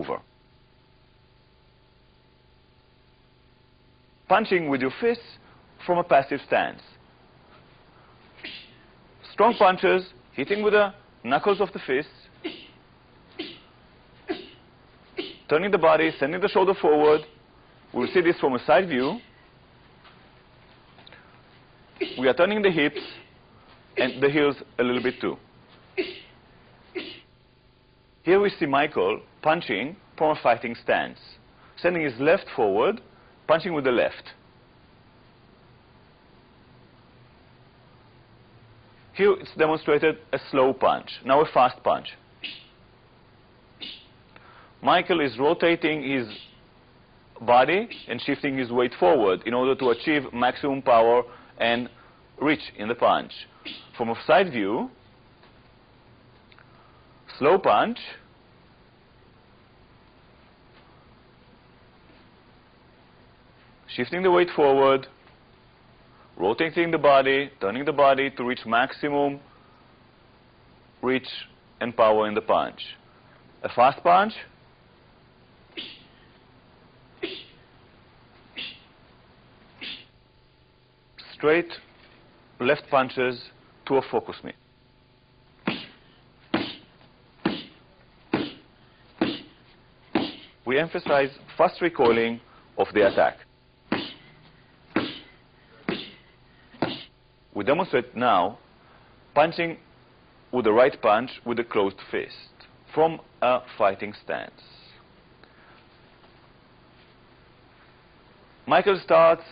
maneuver. Punching with your fists from a passive stance. Strong punches, hitting with the knuckles of the fists, turning the body, sending the shoulder forward. We'll see this from a side view. We are turning the hips and the heels a little bit too. Here we see Michael punching from a fighting stance, sending his left forward, punching with the left. Here it's demonstrated a slow punch, now a fast punch. Michael is rotating his body and shifting his weight forward in order to achieve maximum power and reach in the punch. From a side view, slow punch, shifting the weight forward, rotating the body, turning the body to reach maximum reach and power in the punch. A fast punch, straight left punches to a focus mitt. We emphasize fast recoiling of the attack. We demonstrate now punching with the right punch with a closed fist from a fighting stance. Michael starts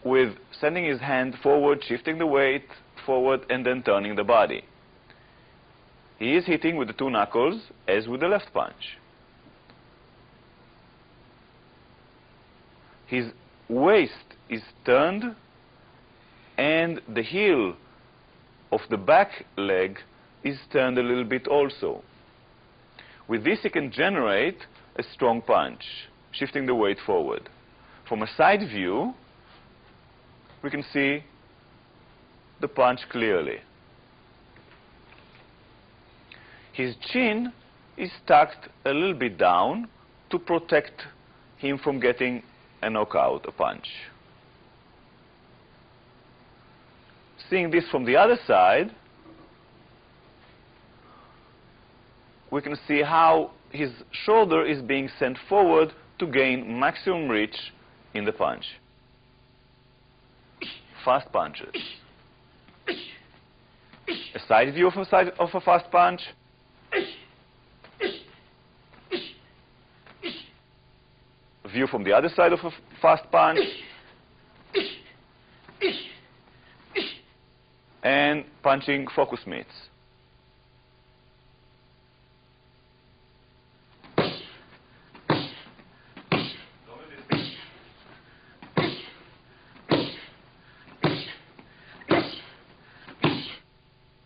with sending his hand forward, shifting the weight forward, and then turning the body. He is hitting with the two knuckles as with the left punch. His waist is turned and the heel of the back leg is turned a little bit also. With this he can generate a strong punch, shifting the weight forward. From a side view, we can see the punch clearly. His chin is tucked a little bit down to protect him from getting a knockout, a punch. Seeing this from the other side, we can see how his shoulder is being sent forward to gain maximum reach in the punch. Fast punches. A side view of a fast punch. A view from the other side of a fast punch. And punching focus mitts.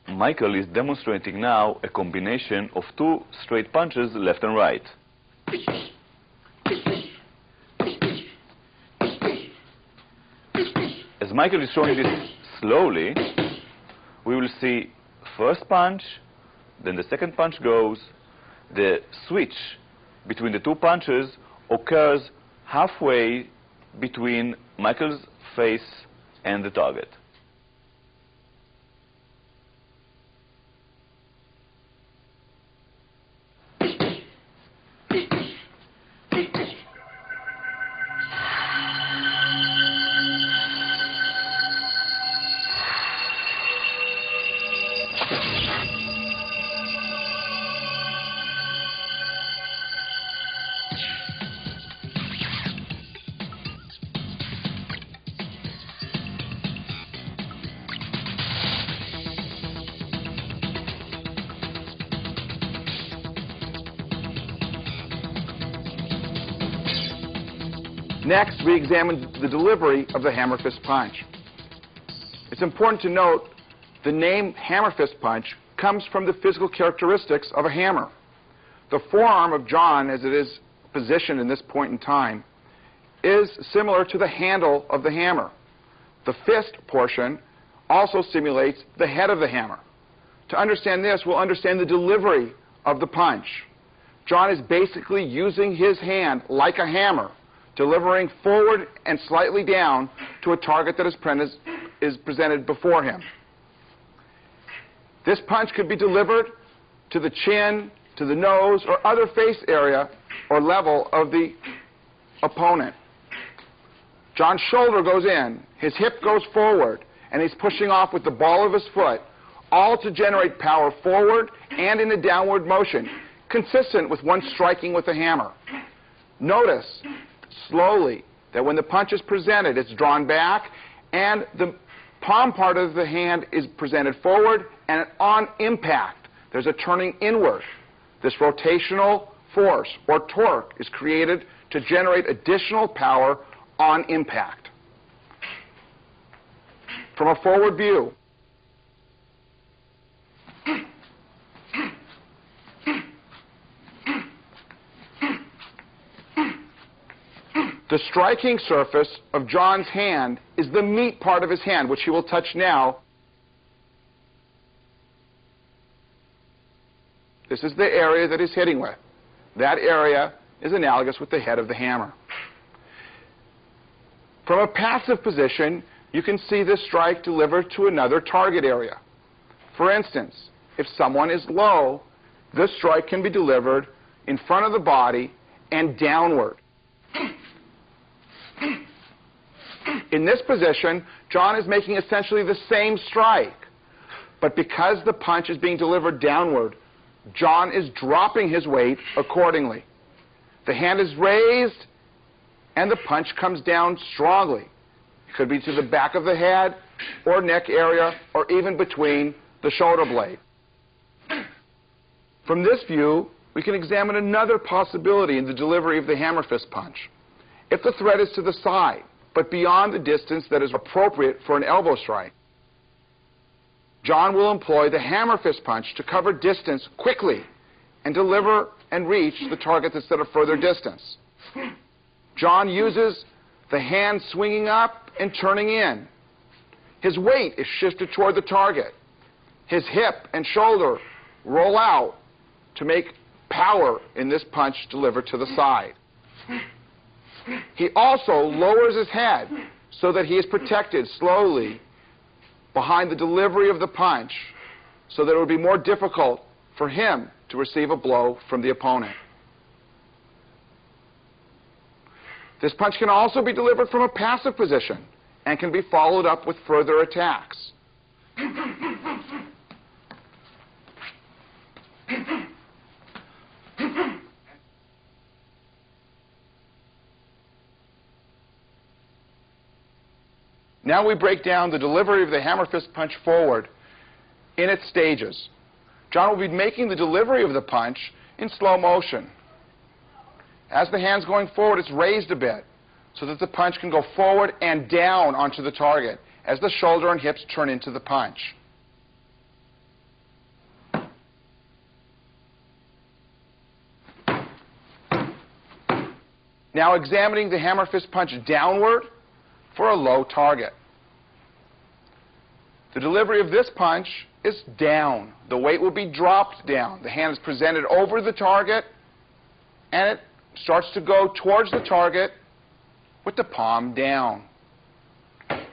Michael is demonstrating now a combination of two straight punches, left and right. As Michael is showing this slowly, we will see first punch, then the second punch goes. The switch between the two punches occurs halfway between Michael's face and the target. Next, we examine the delivery of the hammer fist punch. It's important to note the name hammer fist punch comes from the physical characteristics of a hammer. The forearm of John, as it is positioned in this point in time, is similar to the handle of the hammer. The fist portion also simulates the head of the hammer. To understand this, we'll understand the delivery of the punch. John is basically using his hand like a hammer, delivering forward and slightly down to a target that is presented before him. This punch could be delivered to the chin, to the nose, or other face area or level of the opponent. John's shoulder goes in, his hip goes forward, and he's pushing off with the ball of his foot, all to generate power forward and in a downward motion, consistent with one striking with a hammer. Notice slowly that when the punch is presented, it's drawn back, and the palm part of the hand is presented forward, and on impact, there's a turning inward. This rotational force or torque is created to generate additional power on impact. From a forward view, the striking surface of John's hand is the meat part of his hand, which he will touch now. This is the area that he's hitting with. That area is analogous with the head of the hammer. From a passive position, you can see this strike delivered to another target area. For instance, if someone is low, this strike can be delivered in front of the body and downward. In this position, John is making essentially the same strike, but because the punch is being delivered downward, John is dropping his weight accordingly. The hand is raised, and the punch comes down strongly. It could be to the back of the head, or neck area, or even between the shoulder blade. From this view, we can examine another possibility in the delivery of the hammer fist punch. If the threat is to the side, but beyond the distance that is appropriate for an elbow strike, John will employ the hammer fist punch to cover distance quickly and deliver and reach the target that's at a further distance. John uses the hand swinging up and turning in. His weight is shifted toward the target. His hip and shoulder roll out to make power in this punch delivered to the side. He also lowers his head so that he is protected slowly behind the delivery of the punch, so that it would be more difficult for him to receive a blow from the opponent. This punch can also be delivered from a passive position and can be followed up with further attacks. Now we break down the delivery of the hammer fist punch forward in its stages. John will be making the delivery of the punch in slow motion. As the hand's going forward, it's raised a bit so that the punch can go forward and down onto the target as the shoulder and hips turn into the punch. Now examining the hammer fist punch downward for a low target. The delivery of this punch is down. The weight will be dropped down. The hand is presented over the target, and it starts to go towards the target with the palm down.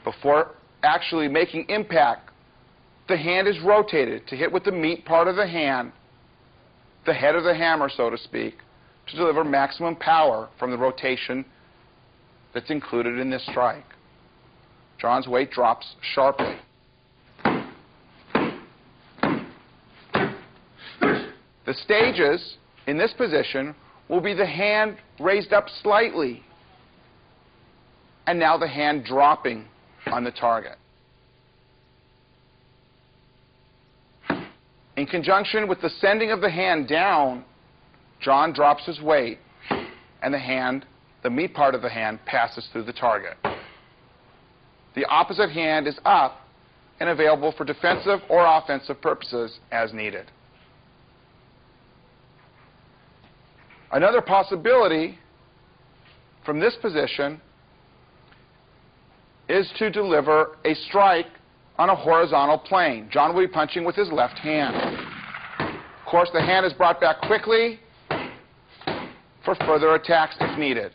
Before actually making impact, the hand is rotated to hit with the meat part of the hand, the head of the hammer, so to speak, to deliver maximum power from the rotation that's included in this strike. John's weight drops sharply. The stages in this position will be the hand raised up slightly, and now the hand dropping on the target. In conjunction with the sending of the hand down, John drops his weight, and the meat part of the hand, passes through the target. The opposite hand is up and available for defensive or offensive purposes as needed. Another possibility from this position is to deliver a strike on a horizontal plane. John will be punching with his left hand. Of course, the hand is brought back quickly for further attacks if needed.